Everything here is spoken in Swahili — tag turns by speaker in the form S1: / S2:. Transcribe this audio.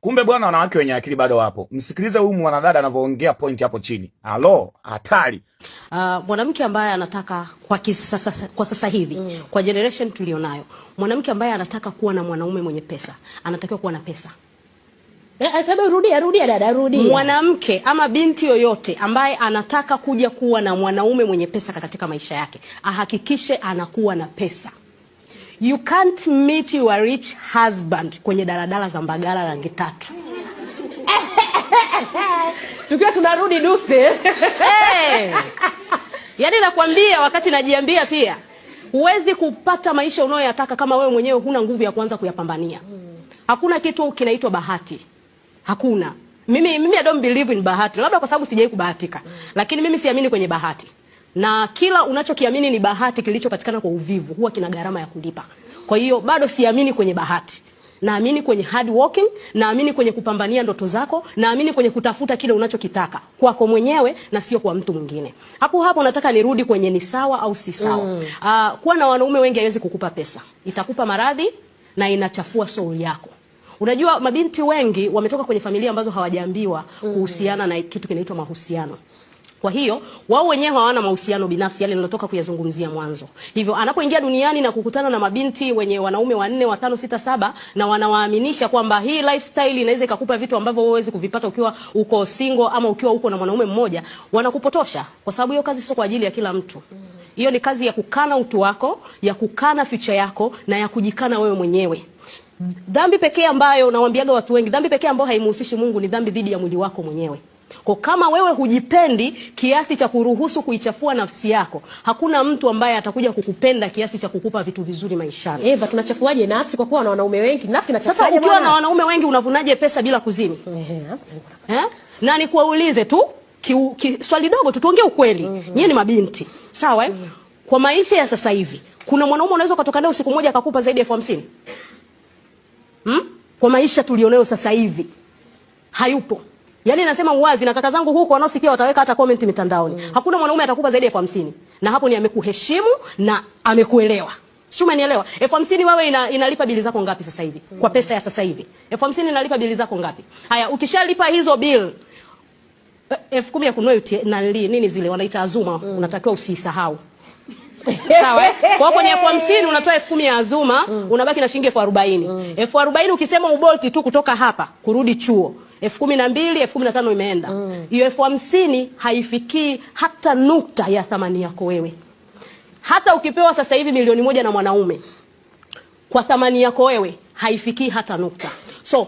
S1: Kumbe bwana, wanawake wenye akili bado wapo. Msikilize huyu mwanadada anavyoongea point hapo chini. Halo, hatari.
S2: Mwanamke ambaye anataka kwa sasa hivi, kwa generation tulionayo, mwanamke ambaye anataka kuwa na mwanaume mwenye pesa, anatakiwa kuwa na pesa.
S3: Rudia dada, rudia.
S2: Mwanamke ama binti yoyote ambaye anataka kuja kuwa na mwanaume mwenye pesa katika maisha yake, ahakikishe anakuwa na pesa. You can't meet your rich husband kwenye daladala za Mbagala rangi 3.
S3: Tukiwa tunarudi Duse.
S2: Yaani nakwambia, wakati najiambia pia, huwezi kupata maisha unayoyataka kama wewe mwenyewe huna nguvu ya kuanza kuyapambania. Hakuna kitu kinaitwa bahati. Hakuna. Mimi I don't believe in bahati. Labda kwa sababu sijawahi kubahatika. Lakini mimi siamini kwenye bahati. Na kila unachokiamini ni bahati kilichopatikana kwa uvivu huwa kina gharama ya kulipa. Kwa hiyo bado siamini kwenye bahati. Naamini kwenye hard working, naamini kwenye kupambania ndoto zako, naamini kwenye kutafuta kile unachokitaka kwako mwenyewe na sio kwa mtu mwingine. Hapo nataka nirudi kwenye ni sawa au si sawa. Kuwa na wanaume wengi haiwezi kukupa pesa. Itakupa maradhi na inachafua soul yako. Unajua mabinti wengi wametoka kwenye familia ambazo hawajaambiwa kuhusiana na kitu kinaitwa mahusiano. Kwa hiyo wao wenyewe hawana mahusiano binafsi yale nilotoka kuyazungumzia mwanzo. Hivyo anapoingia duniani na kukutana na mabinti wenye wanaume 4, 5, 6, 7 na wanawaaminisha kwamba hii lifestyle inaweza ikupa vitu ambavyo wewe huwezi kuvipata ukiwa uko single ama ukiwa uko na mwanaume mmoja, wanakupotosha kwa sababu hiyo kazi sio kwa ajili ya kila mtu. Hiyo ni kazi ya kukana utu wako, ya kukana future yako na ya kujikana wewe mwenyewe. Dhambi pekee ambayo nawaambiaga watu wengi, dhambi pekee ambayo haimhusishi Mungu ni dhambi dhidi ya mwili wako mwenyewe. Kwa kama wewe hujipendi kiasi cha kuruhusu kuichafua nafsi yako, hakuna mtu ambaye atakuja kukupenda kiasi cha kukupa vitu vizuri maishani.
S3: Eva, tunachafuaje nafsi kwa kuwa na wanaume wengi? Nafsi inachafuaje?
S2: Sasa ukiwa na wanaume wengi unavunaje pesa bila kuzini? Na nikuulize tu swali dogo tu, tuongee ukweli. Nyie ni mabinti. Sawa Kwa maisha ya sasa hivi, kuna mwanaume unaweza kutoka naye usiku mmoja akakupa zaidi ya 50,000? Kwa maisha tulionayo sasa hivi hayupo. Yaani nasema uwazi, na kaka zangu huko wanaosikia wataweka hata comment mitandaoni. Hakuna mwanaume atakupa zaidi ya 50,000. Na hapo ni amekuheshimu na amekuelewa. Sio, umenielewa? 50,000 wewe inalipa bili zako ngapi sasa hivi? Kwa pesa ya sasa hivi. 50,000 inalipa bili zako ngapi? Haya, ukishalipa hizo bill 10,000 ya kununua nini zile wanaita Azuma, unatakiwa usisahau. Sawa Kwa kwenye 50,000 unatoa 10,000 ya Azuma, unabaki na shilingi 40,000. 40,000 ukisema ubolti tu kutoka hapa kurudi chuo, 12,000, 15,000 imeenda. Hiyo 50,000 haifikii hata nukta ya thamani yako wewe. Hata ukipewa sasa hivi milioni 1 na mwanaume, kwa thamani yako wewe haifikii hata nukta. So